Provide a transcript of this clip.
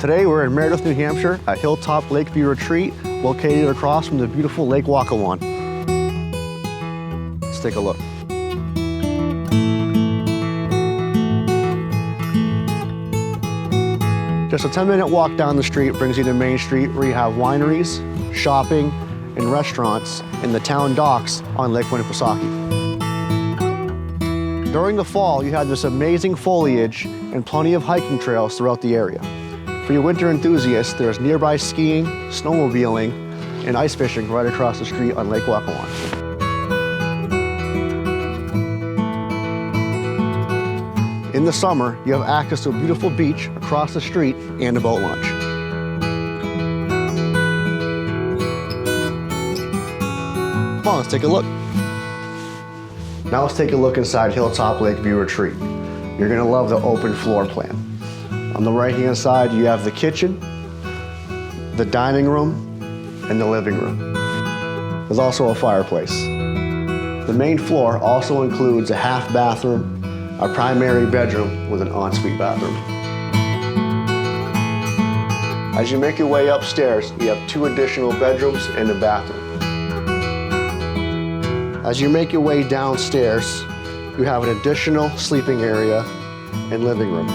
Today we're in Meredith, New Hampshire at Hilltop Lakeview Retreat, located across from the beautiful Lake Wacawan. Let's take a look. Just a 10-minute walk down the street brings you to Main Street, where you have wineries, shopping, and restaurants in the town docks on Lake Winnipesaukee. During the fall, you have this amazing foliage and plenty of hiking trails throughout the area. For your winter enthusiasts, there's nearby skiing, snowmobiling, and ice fishing right across the street on Lake Wacawan. In the summer, you have access to a beautiful beach across the street and a boat launch. Come on, let's take a look. Now let's take a look inside Hilltop Lakeview Retreat. You're gonna love the open floor plan. On the right-hand side, you have the kitchen, the dining room, and the living room. There's also a fireplace. The main floor also includes a half bathroom, a primary bedroom with an ensuite bathroom. As you make your way upstairs, you have 2 additional bedrooms and a bathroom. As you make your way downstairs, you have an additional sleeping area and living room.